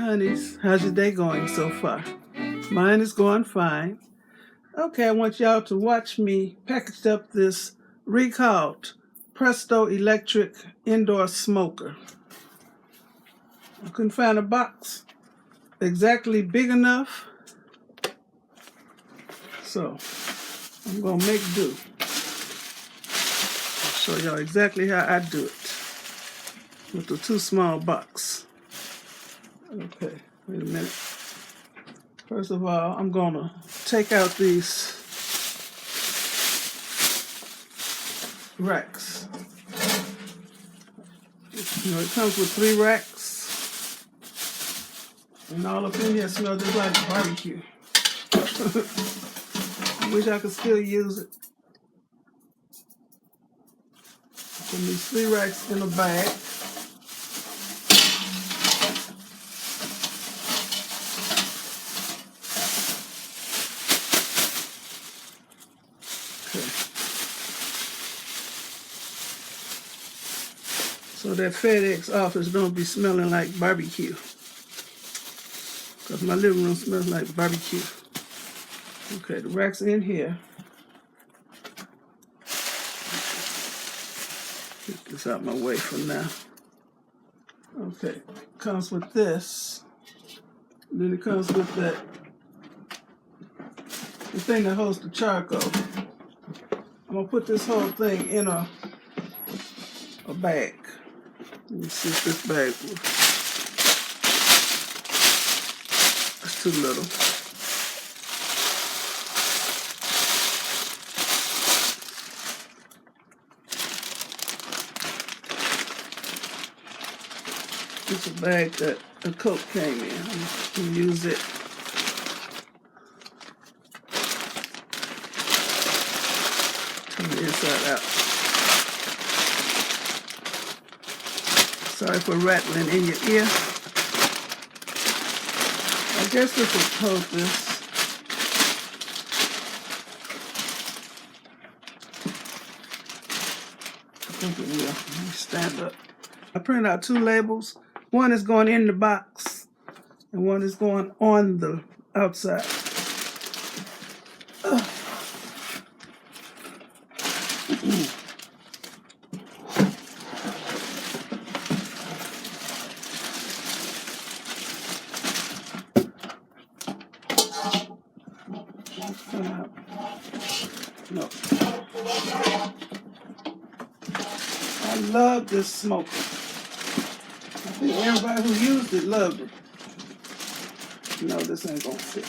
honeys. How's your day going so far? Mine is going fine. Okay, I want y'all to watch me package up this recalled Presto electric indoor smoker. I couldn't find a box exactly big enough, so I'm gonna make do. I'll show y'all exactly how I do it with the too small box. Okay, wait a minute. First of all, I'm gonna take out these racks. You know, it comes with 3 racks, and all up in here smells just like barbecue. I wish I could still use it. Put these 3 racks in a bag. So that FedEx office don't be smelling like barbecue. Because my living room smells like barbecue. Okay, the rack's in here. Get this out my way for now. Okay, comes with this. Then it comes with the thing that holds the charcoal. I'm gonna put this whole thing in a bag. Let me see if this bag will. It's too little. It's a bag that a coat came in. I'm gonna use it. Turn the inside out. Sorry for rattling in your ear. I guess this will hold this. I think it will. Let me stand up. I printed out 2 labels. One is going in the box, and one is going on the outside. No. I love this smoker. I think everybody who used it loved it. No, this ain't gonna fit.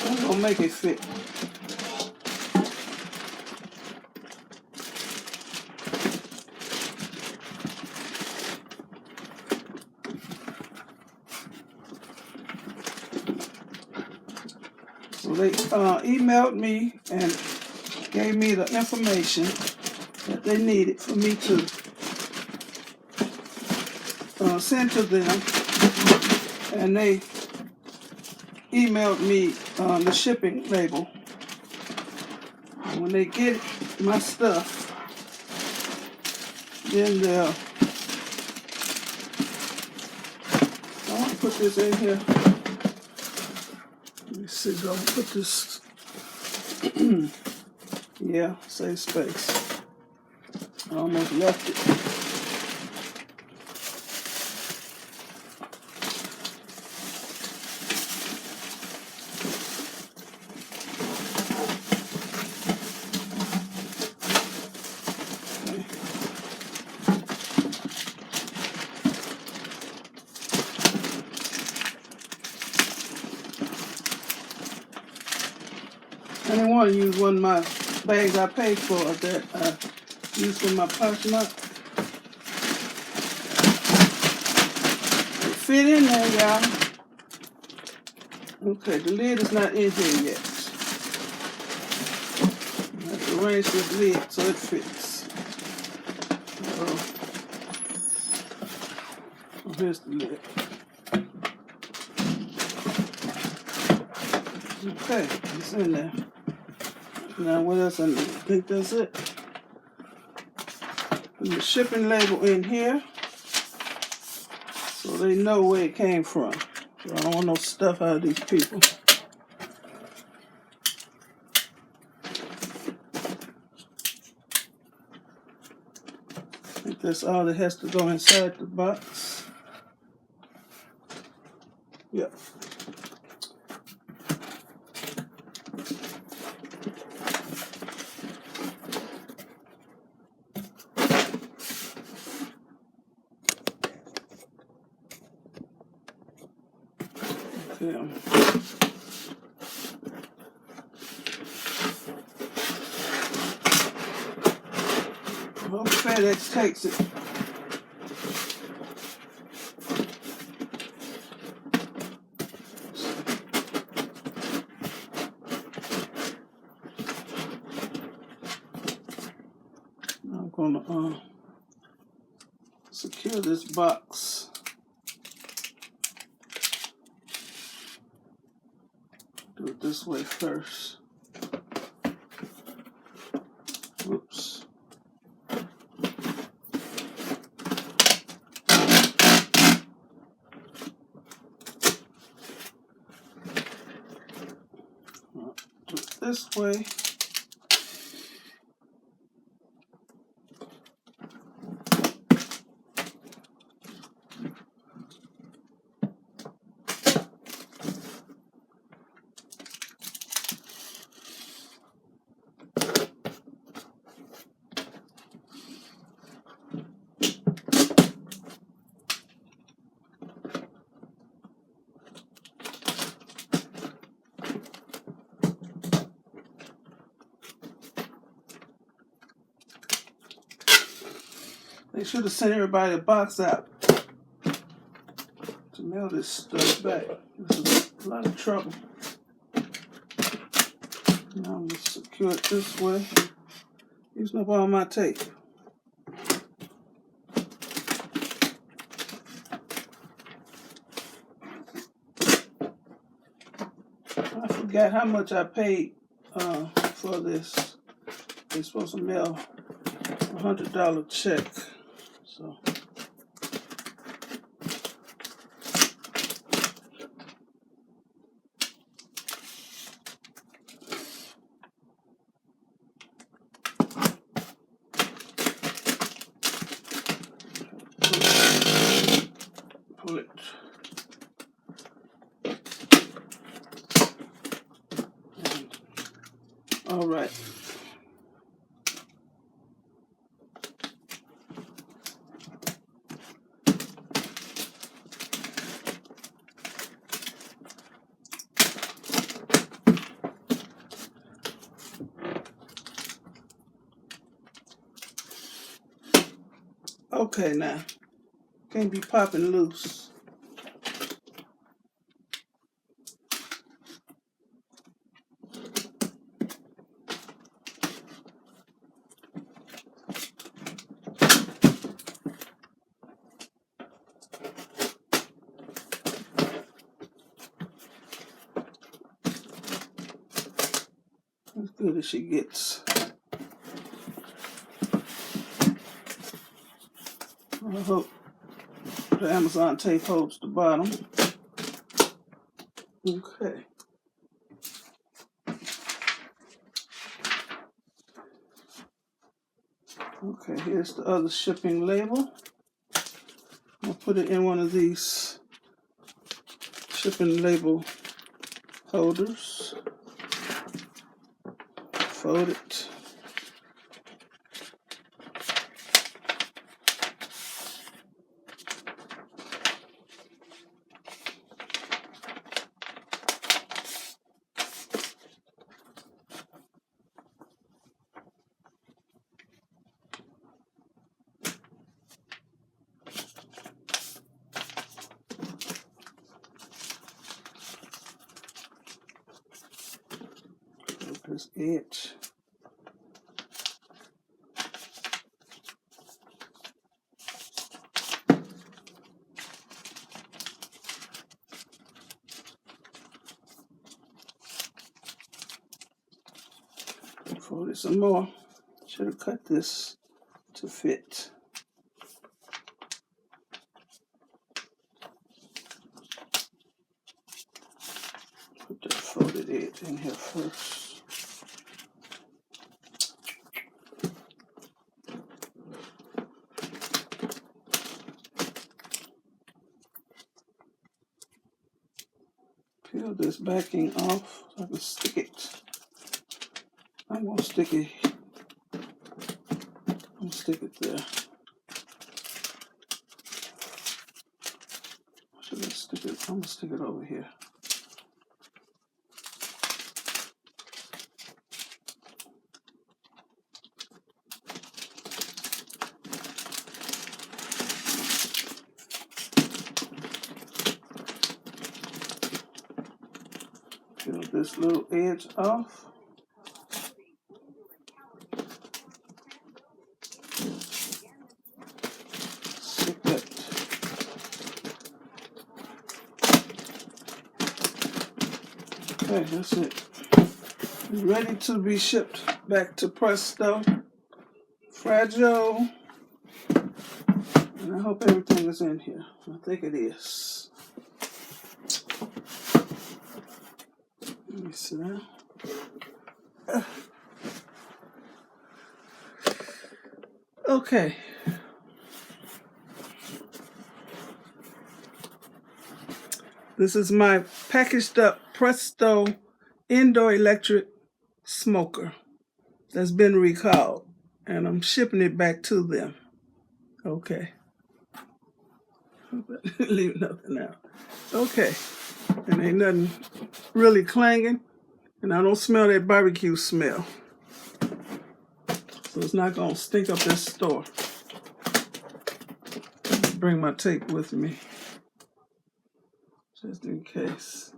I'm gonna make it fit. So they emailed me and gave me the information that they needed for me to send to them, and they emailed me the shipping label. And when they get my stuff, then they'll. I want to put this in here. Let me see, I'll put this. Yeah, save space. I almost left it. I didn't want to use one of my bags I paid for that I used for my punch nut. It fit in there, y'all. Okay, the lid is not in here yet. I have to arrange this lid so it fits. Oh, here's the lid. Okay, it's in there. Now what else I need? I think that's it. Put the shipping label in here so they know where it came from. So I don't want no stuff out of these people. I think that's all that has to go inside the box. Yep. Okay. I hope FedEx takes it. I'm gonna secure this box. Do it this way first. Whoops. Do it this way. They should have sent everybody a box out to mail this stuff back. This is a lot of trouble. Now I'm going to secure it this way. Using up all my tape. I forgot how much I paid for this. They're supposed to mail a $100 check. So pull it. All right. Okay, now can't be popping loose. As good as she gets. I hope the Amazon tape holds the bottom. Okay. Okay, here's the other shipping label. I'll put it in one of these shipping label holders. Fold it. This edge. Fold it some more. Should have cut this to fit. Put that folded edge in here first. Peel this backing off so I can stick it. I'm gonna stick it there. Should I stick it? I'm gonna stick it over here. Peel this little edge off. Stick that. Okay, that's it. Ready to be shipped back to Presto. Fragile. And I hope everything is in here. I think it is. Let me see now. Okay. This is my packaged up Presto indoor electric smoker that's been recalled, and I'm shipping it back to them. Okay. Leave nothing out. Okay. And ain't nothing really clanging, and I don't smell that barbecue smell. So it's not going to stink up this store. Bring my tape with me, just in case.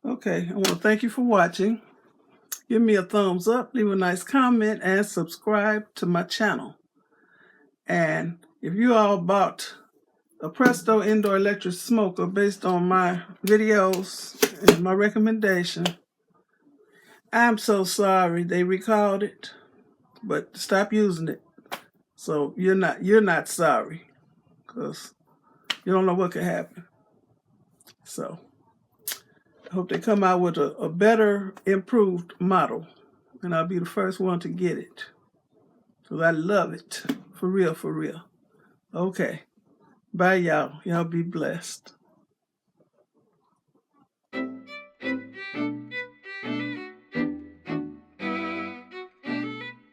Okay, I want to thank you for watching. Give me a thumbs up, leave a nice comment, and subscribe to my channel. And if you all bought a Presto indoor electric smoker based on my videos and my recommendation, I'm so sorry they recalled it, but stop using it. So you're not sorry, because you don't know what could happen. So I hope they come out with a better, improved model, and I'll be the first one to get it, because I love it. For real, for real. Okay. Bye, y'all. Y'all be blessed.